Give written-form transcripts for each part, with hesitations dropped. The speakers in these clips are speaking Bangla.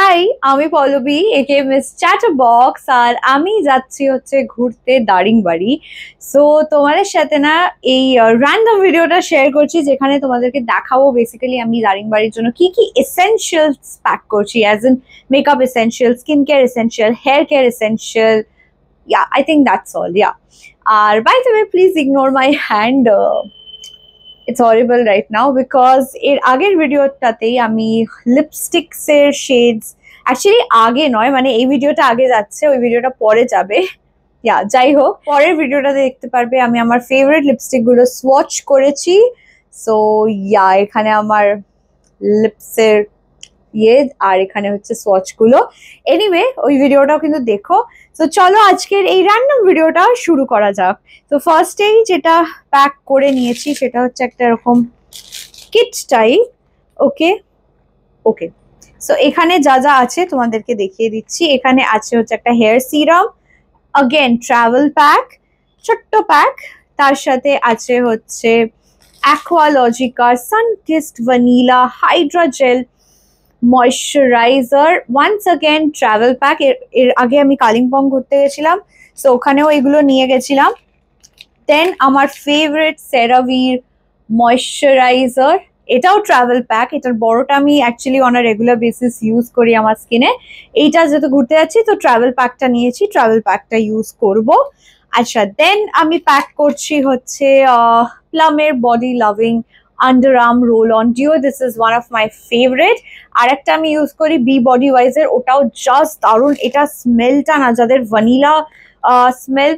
হাই, আমি পল্লবী একে মিস চ্যাটারবক্স। আর আমি যাচ্ছি হচ্ছে ঘুরতে দারিংবাড়ি। সো তোমাদের সাথে না এই র্যান্ডম ভিডিওটা শেয়ার করছি, যেখানে তোমাদেরকে দেখাবো বেসিক্যালি আমি দারিংবাড়ির জন্য কি কি এসেনশিয়ালস প্যাক করছি, as in makeup essential, skin care essential, hair care essential. Yeah, I think that's all. Yeah. By the way, please ignore my hand. It's horrible right now because এর আগের ভিডিওটাতেই আমি লিপস্টিক্স এর শেডস, অ্যাকচুয়ালি আগে নয়, মানে এই ভিডিওটা আগে যাচ্ছে, ওই ভিডিওটা পরে যাবে। যাই হোক, পরের ভিডিওটাতে দেখতে পারবে আমি আমার ফেভারিট লিপস্টিক গুলো সোয়াচ করেছি। সো এখানে আমার লিপসের আর এখানে হচ্ছে সোয়াচ গুলো। এনিওয়ে, ওই ভিডিওটাও কিন্তু দেখো। তো চলো আজকের এই র্যান্ডম ভিডিওটা শুরু করা যাক। তো ফার্স্টেই যেটা প্যাক করে নিয়েছি সেটা হচ্ছে একটা এরকম কিট টাইপ। ওকে ওকে সো এখানে যা যা আছে তোমাদেরকে দেখিয়ে দিচ্ছি। এখানে আছে হচ্ছে একটা hair serum, again travel pack, ছোট্ট প্যাক। তার সাথে আছে হচ্ছে অ্যাকোয়ালজিকার sunkissed vanilla hydra gel moisturiser, once again travel pack. এর আগে আমি কালিম্পং ঘুরতে গেছিলাম, সো ওখানেও এগুলো নিয়ে গেছিলাম। দেন আমার ফেভারিট সেরাভির ময়শ্চারাইজার, এটাও ট্রাভেল প্যাক। এটার বড়টা আমি actually on a regular basis use করি আমার স্কিনে। এইটা যেহেতু ঘুরতে যাচ্ছি তো ট্রাভেল প্যাকটা নিয়েছি, ট্রাভেল প্যাকটা ইউজ করব। আচ্ছা, দেন আমি প্যাক করছি হচ্ছে প্লামের body loving underarm roll on deo. This is one of my favourite. আর একটা আমি ইউজ করি বি বডি ওয়াইজের, ওটাও জাস্ট দারুণ। এটা স্মেলটা না, যাদের ভ্যানিলা স্মেল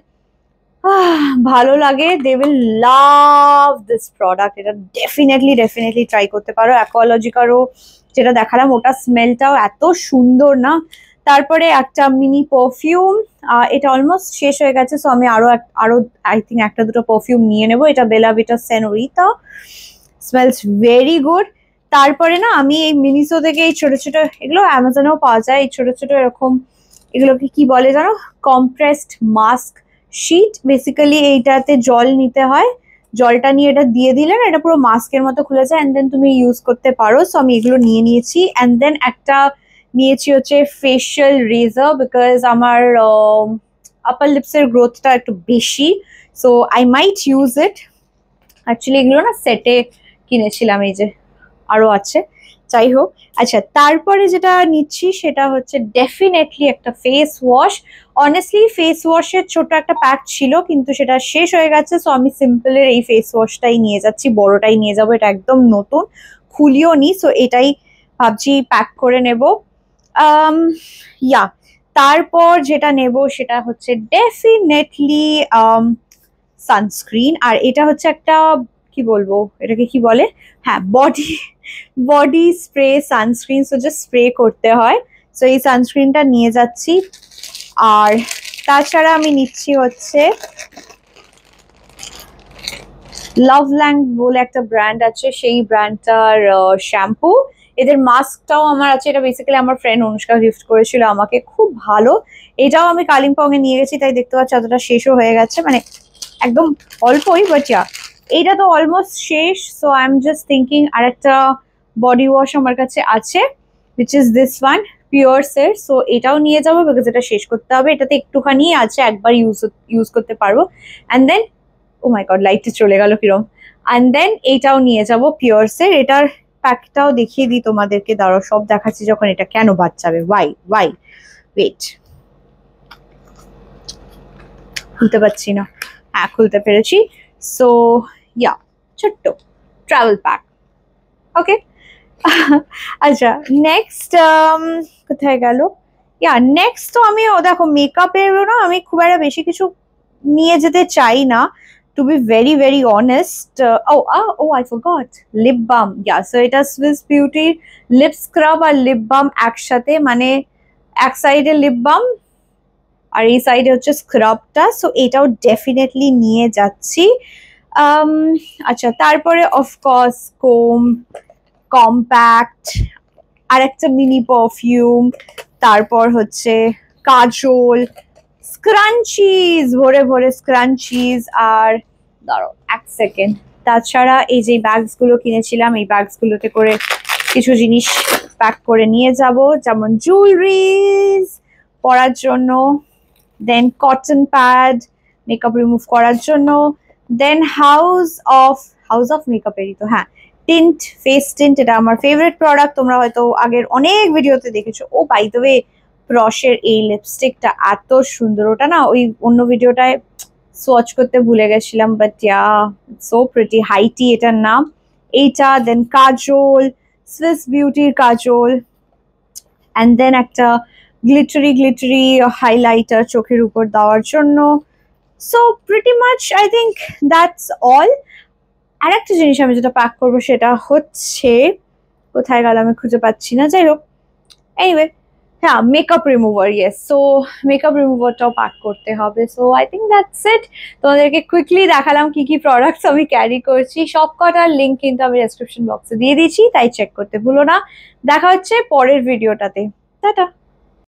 ভালো লাগে, they will love this product. এটা ডেফিনেটলি ট্রাই করতে পারো। অ্যাকোয়ালজিকারও যেটা দেখালাম ওটা স্মেলটাও এত সুন্দর না। তারপরে একটা মিনি পারফিউম, এটা অলমোস্ট শেষ হয়ে গেছে, সো আমি আরো আই থিঙ্ক একটা দুটো পারফিউম নিয়ে নেবো। এটা বেলা ভিটা সেনোরিতা, স্মেলস ভেরি গুড। তারপরে না আমি এই মিনিসো থেকে এই ছোট ছোট, এগুলো অ্যামাজনেও পাওয়া যায়, এই ছোট ছোট এরকম, এগুলোকে কি বলে জানো, কম্প্রেসড মাস্ক শীট। বেসিক্যালি এইটাতে জল নিতে হয়, জলটা নিয়ে এটা দিয়ে দিলে না এটা পুরো মাস্কের মতো খুলে যায়, অ্যান্ড দেন তুমি ইউজ করতে পারো। সো আমি এগুলো নিয়ে নিয়েছি। অ্যান্ড দেন একটা নিয়েছি হচ্ছে ফেশিয়াল রেজার, বিকজ আমার আপার লিপসের গ্রোথটা একটু বেশি, so I might use it. Actually এগুলো না সেটে কিনেছিলাম, এই যে আরো আছে, যাই হোক। আচ্ছা, তারপরে যেটা নিচ্ছি সেটা হচ্ছে ডেফিনেটলি একটা ফেস ওয়াশ। অনেস্টলি ফেস ওয়াশের ছোট একটা প্যাক ছিল, কিন্তু সেটা শেষ হয়ে গেছে, সো আমি সিম্পলের এই ফেস ওয়াশটাই নিয়ে যাচ্ছি, বড়টাই নিয়ে যাবো। এটা একদম নতুন, খুলিও নি, সো এটাই ভাবছি প্যাক করে নেব। তারপর যেটা নেব সেটা হচ্ছে ডেফিনেটলি সানস্ক্রিন। আর এটা হচ্ছে একটা, কি বলবো এটাকে কি বলে, হ্যাঁ, body spray sunscreen. So just spray করতে হয়, সো এই সানস্ক্রিনটা নিয়ে যাচ্ছি। আর তাছাড়া আমি নিচ্ছি হচ্ছে লাভল্যান্ড বলে একটা ব্র্যান্ড আছে, সেই ব্র্যান্ডটার শ্যাম্পু। এদের মাস্কটাও আমার আছে, এটা বেসিক্যালি আমার ফ্রেন্ড অনুষ্কা গিফট করেছিল আমাকে, খুব ভালো। এটাও আমি কালিম্পং এ নিয়ে গেছি, তাই দেখতে পাচ্ছি এতটা শেষও হয়ে গেছে, মানে একদম অল্পই, বাট এইটা তো অলমোস্ট শেষ। So I am just thinking আর একটা বডি ওয়াশ আমার কাছে আছে, উইচ ইজ দিস ওয়ান পিওরসের। সো এটাও নিয়ে যাবো, বিকজ এটা শেষ করতে হবে। এটাতে একটুখানি আছে, একবার ইউজ করতে পারবো। And then O my god, লাইটটা চলে গেল কিরম। অ্যান্ড দেন এইটাও নিয়ে যাবো পিওরসের। এটার প্যাকটাও দেখিয়ে দিই তোমাদেরকে, দাঁড়াও, সব দেখাচ্ছি যখন এটা কেন বাচ্চাবে। ওয়াই ওয়েট, খুলতে পারছি না, হ্যাঁ খুলতে পেরেছি। সো ছোট্ট ট্রাভেল প্যাক। ওকে আচ্ছা, নেক্সট কোথায় গেল? নেক্সট তো আমি দেখো মেকআপের না আমি খুব একটা বেশি কিছু নিয়ে যেতে চাই না, to be very honest. I forgot lip balm. So এটা সুইস বিউটি লিপ স্ক্রাব আর লিপ বাম একসাথে, মানে এক সাইডে লিপ বাম আর এই সাইডে হচ্ছে স্ক্রাবটা। সো এটাও ডেফিনেটলি নিয়ে যাচ্ছি। আচ্ছা, তারপরে অফকোর্স কম্প্যাক্ট, আর একটা মিনি পারফিউম, তারপর হচ্ছে কাজল, স্ক্রাঞ্চিজ, ভরে স্ক্রাঞ্চিজ। আর দাঁড়াও এক সেকেন্ড, তাছাড়া এই যে ব্যাগস গুলো কিনেছিলাম, এই ব্যাগস গুলোতে করে কিছু জিনিস প্যাক করে নিয়ে যাব, যেমন জুয়েলারিজ পরার জন্য, দেন কটন প্যাড মেকআপ রিমুভ করার জন্য, দেন হাউস অফ মেকআপেরই তো, হ্যাঁ, টিন্ট, ফেস টিন্ট, এটা আমার ফেভারিট প্রোডাক্ট, তোমরা হয়তো আগের অনেক ভিডিওতে দেখেছো। ও বাই দ্য ওয়ে, প্রশের এই লিপস্টিকটা এত সুন্দর, ওটা না ওই অন্য ভিডিওটায় সোয়াচ করতে ভুলে গেছিলাম, বাট ইয়া সো প্রিটি, হাইটি এটার নাম। এইটা, দেন কাজল, সুইস বিউটির কাজল, অ্যান্ড দেন একটা গ্লিটারি হাইলাইটার চোখের উপর দেওয়ার জন্য। So pretty much I think that's all. আর একটা জিনিস আমি যেটা প্যাক করবো সেটা হচ্ছে, কোথায় গেল আমি খুঁজে পাচ্ছি না, যাই হোক, এনিওয়ে, হ্যাঁ, makeup remover, yes. So makeup রিমুভারটাও প্যাক করতে হবে। So I think that's it. তোমাদেরকে কুইকলি দেখালাম কি কি প্রোডাক্টস আমি ক্যারি করছি, সব কটার লিঙ্ক কিন্তু আমি ডেসক্রিপশন বক্সে দিয়ে দিয়েছি, তাই চেক করতে ভুলো না। দেখা হচ্ছে পরের ভিডিওটাতে, টাটা।